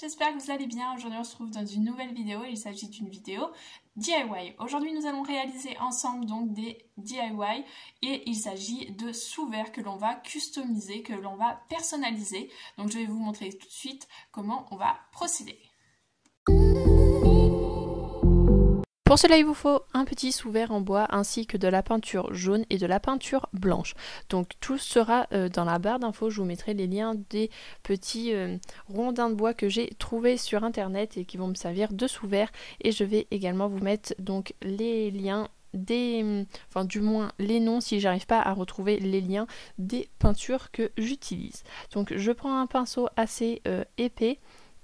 j'espère que vous allez bien. Aujourd'hui on se retrouve dans une nouvelle vidéo. Il s'agit d'une vidéo DIY. Aujourd'hui nous allons réaliser ensemble donc des DIY et il s'agit de sous-verres que l'on va customiser, que l'on va personnaliser. Donc je vais vous montrer tout de suite comment on va procéder. Pour cela, il vous faut un petit sous-verre en bois ainsi que de la peinture jaune et de la peinture blanche. Donc tout sera dans la barre d'infos. Je vous mettrai les liens des petits rondins de bois que j'ai trouvés sur internet et qui vont me servir de sous-verre. Et je vais également vous mettre donc les liens enfin du moins les noms si j'arrive pas à retrouver les liens des peintures que j'utilise. Donc je prends un pinceau assez épais.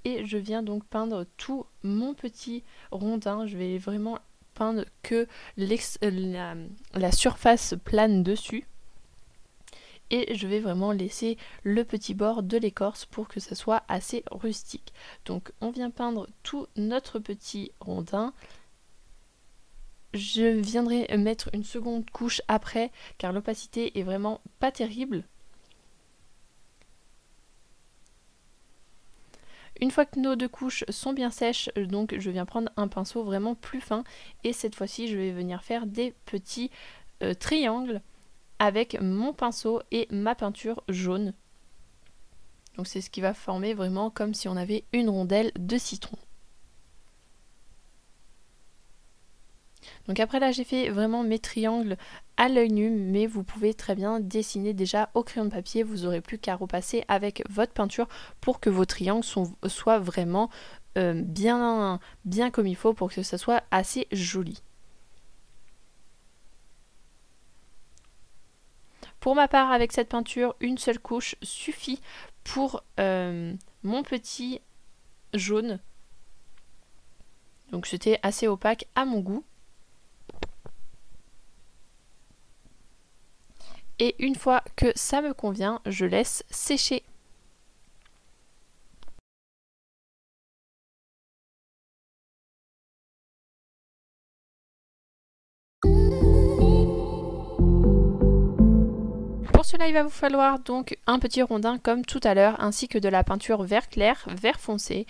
Et je viens donc peindre tout mon petit rondin. Je vais vraiment peindre que la surface plane dessus. Et je vais vraiment laisser le petit bord de l'écorce pour que ça soit assez rustique. Donc on vient peindre tout notre petit rondin. Je viendrai mettre une seconde couche après car l'opacité est vraiment pas terrible. Une fois que nos deux couches sont bien sèches, donc je viens prendre un pinceau vraiment plus fin et cette fois-ci je vais venir faire des petits triangles avec mon pinceau et ma peinture jaune. Donc c'est ce qui va former vraiment comme si on avait une rondelle de citron. Donc après là j'ai fait vraiment mes triangles à l'œil nu, mais vous pouvez très bien dessiner déjà au crayon de papier, vous n'aurez plus qu'à repasser avec votre peinture pour que vos triangles soient vraiment bien comme il faut pour que ça soit assez joli. Pour ma part, avec cette peinture, une seule couche suffit pour mon petit jaune. Donc c'était assez opaque à mon goût. Et une fois que ça me convient, je laisse sécher. Pour cela, il va vous falloir donc un petit rondin comme tout à l'heure, ainsi que de la peinture vert clair, vert foncé,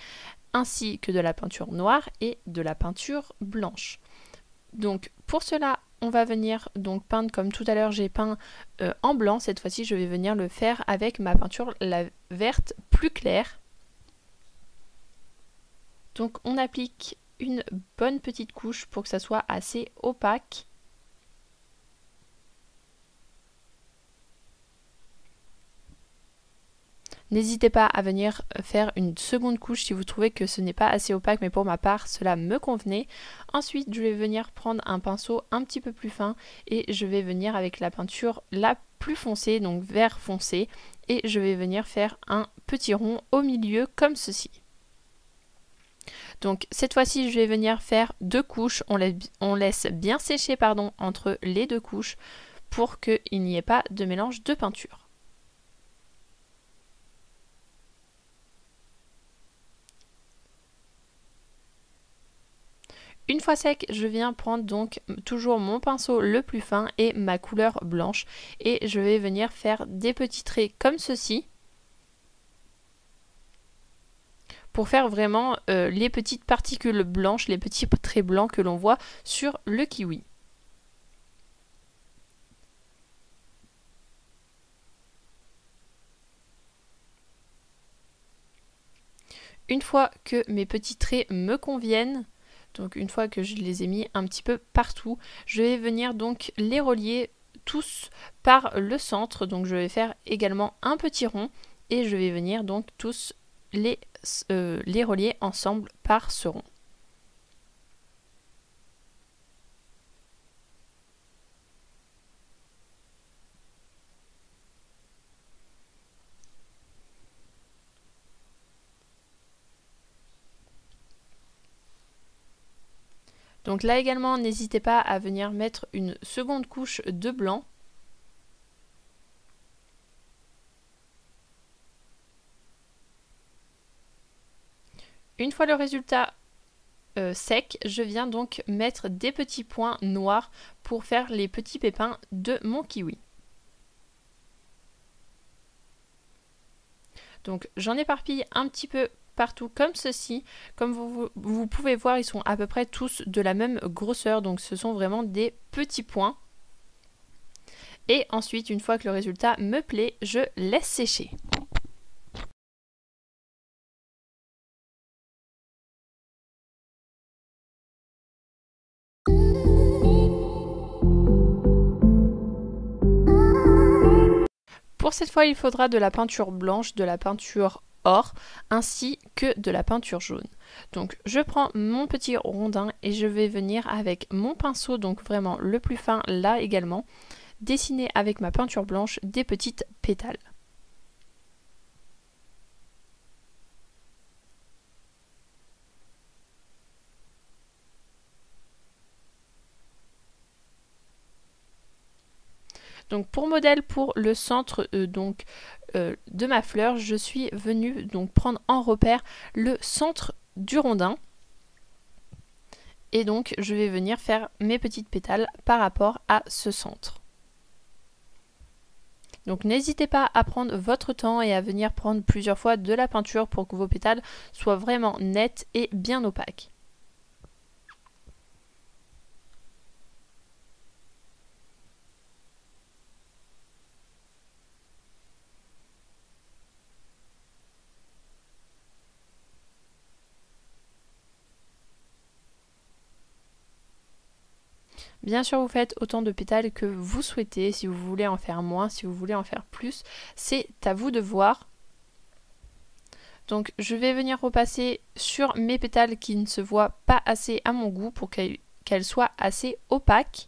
ainsi que de la peinture noire et de la peinture blanche. Donc pour cela, on va venir donc peindre comme tout à l'heure j'ai peint en blanc. Cette fois-ci je vais venir le faire avec ma peinture la verte plus claire. Donc on applique une bonne petite couche pour que ça soit assez opaque. N'hésitez pas à venir faire une seconde couche si vous trouvez que ce n'est pas assez opaque, mais pour ma part, cela me convenait. Ensuite, je vais venir prendre un pinceau un petit peu plus fin et je vais venir avec la peinture la plus foncée, donc vert foncé, et je vais venir faire un petit rond au milieu comme ceci. Donc cette fois-ci, je vais venir faire deux couches. On laisse bien sécher entre les deux couches pour qu'il n'y ait pas de mélange de peinture. Une fois sec, je viens prendre donc toujours mon pinceau le plus fin et ma couleur blanche et je vais venir faire des petits traits comme ceci pour faire vraiment les petites particules blanches, les petits traits blancs que l'on voit sur le kiwi. Une fois que mes petits traits me conviennent, donc une fois que je les ai mis un petit peu partout, je vais venir donc les relier tous par le centre. Donc je vais faire également un petit rond et je vais venir donc tous les relier ensemble par ce rond. Donc là également, n'hésitez pas à venir mettre une seconde couche de blanc. Une fois le résultat sec, je viens donc mettre des petits points noirs pour faire les petits pépins de mon kiwi. Donc j'en éparpille un petit peu partout comme ceci. Comme vous pouvez voir, ils sont à peu près tous de la même grosseur, donc ce sont vraiment des petits points. Et ensuite, une fois que le résultat me plaît, je laisse sécher. Pour cette fois, il faudra de la peinture blanche, de la peinture or, ainsi que de la peinture jaune. Donc je prends mon petit rondin et je vais venir avec mon pinceau, donc vraiment le plus fin là également, dessiner avec ma peinture blanche des petites pétales. Donc pour modèle pour le centre de ma fleur, je suis venue donc prendre en repère le centre du rondin. Et donc je vais venir faire mes petites pétales par rapport à ce centre. Donc n'hésitez pas à prendre votre temps et à venir prendre plusieurs fois de la peinture pour que vos pétales soient vraiment nets et bien opaques. Bien sûr, vous faites autant de pétales que vous souhaitez. Si vous voulez en faire moins, si vous voulez en faire plus, c'est à vous de voir. Donc je vais venir repasser sur mes pétales qui ne se voient pas assez à mon goût pour qu'elles soient assez opaques.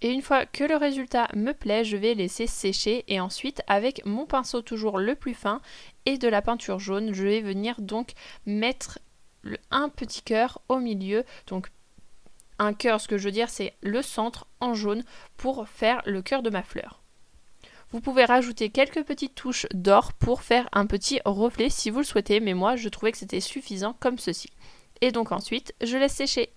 Et une fois que le résultat me plaît, je vais laisser sécher et ensuite avec mon pinceau toujours le plus fin et de la peinture jaune, je vais venir donc mettre un petit cœur au milieu. Donc un cœur, ce que je veux dire, c'est le centre en jaune pour faire le cœur de ma fleur. Vous pouvez rajouter quelques petites touches d'or pour faire un petit reflet si vous le souhaitez, mais moi je trouvais que c'était suffisant comme ceci. Et donc ensuite, je laisse sécher.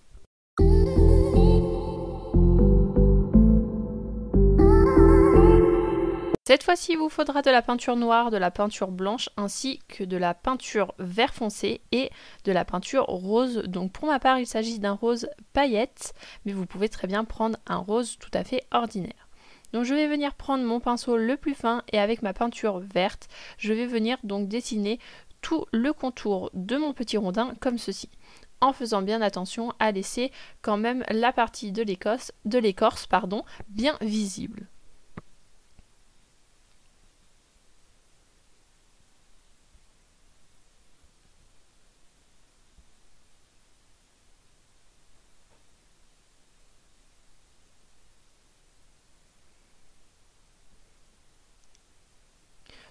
Cette fois-ci, il vous faudra de la peinture noire, de la peinture blanche, ainsi que de la peinture vert foncé et de la peinture rose. Donc pour ma part, il s'agit d'un rose paillette, mais vous pouvez très bien prendre un rose tout à fait ordinaire. Donc je vais venir prendre mon pinceau le plus fin et avec ma peinture verte, je vais venir donc dessiner tout le contour de mon petit rondin comme ceci, en faisant bien attention à laisser quand même la partie de l'écorce bien visible.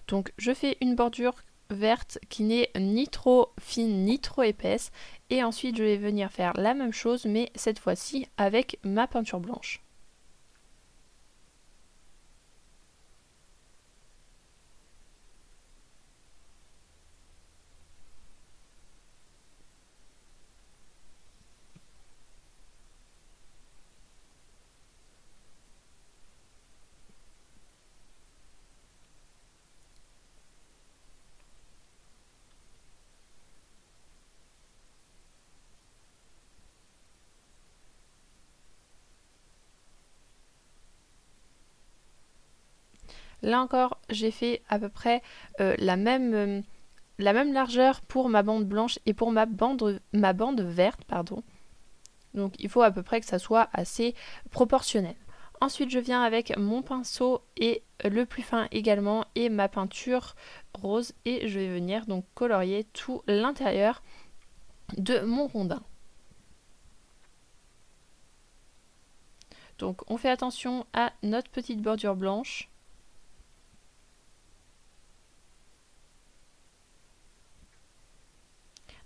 Donc je fais une bordure verte qui n'est ni trop fine ni trop épaisse et ensuite je vais venir faire la même chose mais cette fois-ci avec ma peinture blanche. Là encore, j'ai fait à peu près la même largeur pour ma bande blanche et pour ma bande verte, pardon. Donc il faut à peu près que ça soit assez proportionnel. Ensuite, je viens avec mon pinceau et le plus fin également et ma peinture rose et je vais venir donc colorier tout l'intérieur de mon rondin. Donc on fait attention à notre petite bordure blanche.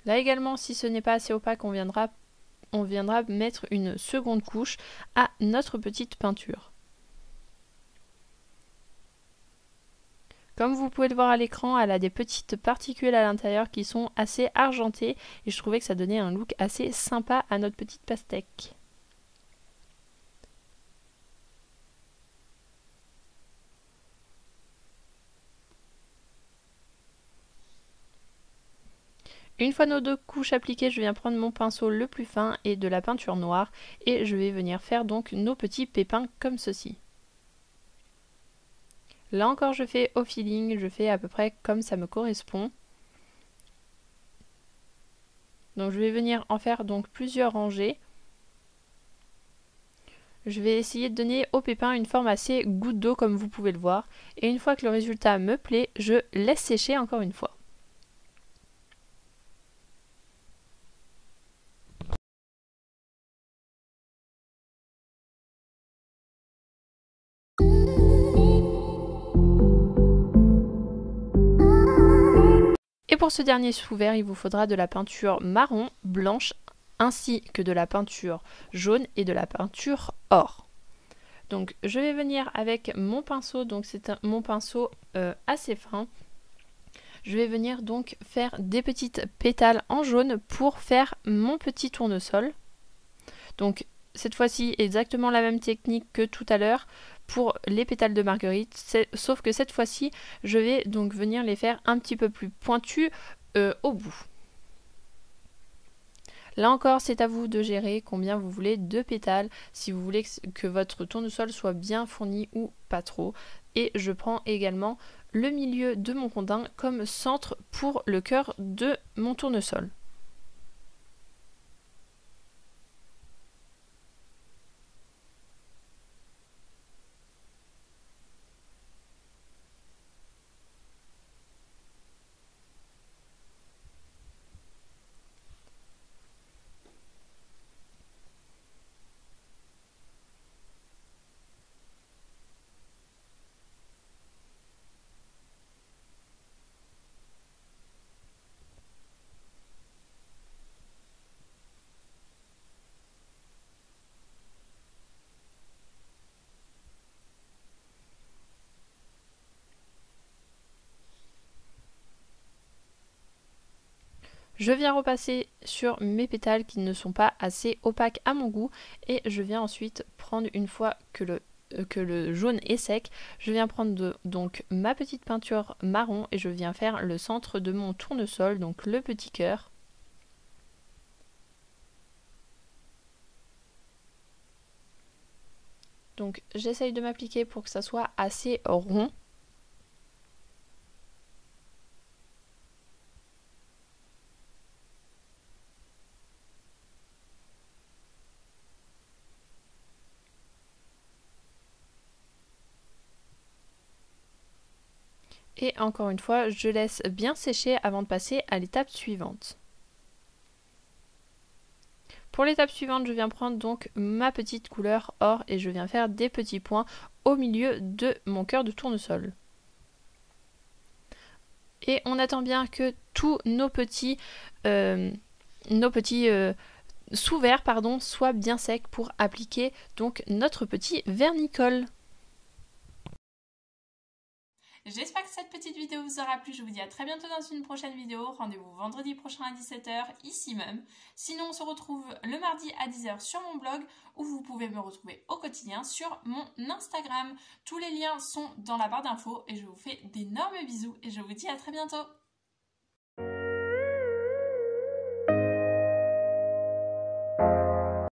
Là également, si ce n'est pas assez opaque, on viendra mettre une seconde couche à notre petite peinture. Comme vous pouvez le voir à l'écran, elle a des petites particules à l'intérieur qui sont assez argentées et je trouvais que ça donnait un look assez sympa à notre petite pastèque. Une fois nos 2 couches appliquées, je viens prendre mon pinceau le plus fin et de la peinture noire et je vais venir faire donc nos petits pépins comme ceci. Là encore je fais au feeling, je fais à peu près comme ça me correspond. Donc je vais venir en faire donc plusieurs rangées. Je vais essayer de donner au pépin une forme assez goutte d'eau comme vous pouvez le voir. Et une fois que le résultat me plaît, je laisse sécher encore une fois. Et pour ce dernier sous-vert, il vous faudra de la peinture marron, blanche, ainsi que de la peinture jaune et de la peinture or. Donc je vais venir avec mon pinceau, donc c'est mon pinceau assez fin. Je vais venir donc faire des petites pétales en jaune pour faire mon petit tournesol. Donc cette fois-ci exactement la même technique que tout à l'heure pour les pétales de marguerite, sauf que cette fois-ci je vais donc venir les faire un petit peu plus pointus au bout. Là encore, c'est à vous de gérer combien vous voulez de pétales, si vous voulez que votre tournesol soit bien fourni ou pas trop. Et je prends également le milieu de mon rondin comme centre pour le cœur de mon tournesol. Je viens repasser sur mes pétales qui ne sont pas assez opaques à mon goût et je viens ensuite prendre, une fois que le jaune est sec, je viens prendre donc ma petite peinture marron et je viens faire le centre de mon tournesol, donc le petit cœur. Donc j'essaye de m'appliquer pour que ça soit assez rond. Et encore une fois, je laisse bien sécher avant de passer à l'étape suivante. Pour l'étape suivante, je viens prendre donc ma petite couleur or et je viens faire des petits points au milieu de mon cœur de tournesol. Et on attend bien que tous nos petits sous-verts soient bien secs pour appliquer donc notre petit vernicole. J'espère que cette petite vidéo vous aura plu. Je vous dis à très bientôt dans une prochaine vidéo. Rendez-vous vendredi prochain à 17 h, ici même. Sinon, on se retrouve le mardi à 10 h sur mon blog, où vous pouvez me retrouver au quotidien sur mon Instagram. Tous les liens sont dans la barre d'infos et je vous fais d'énormes bisous et je vous dis à très bientôt.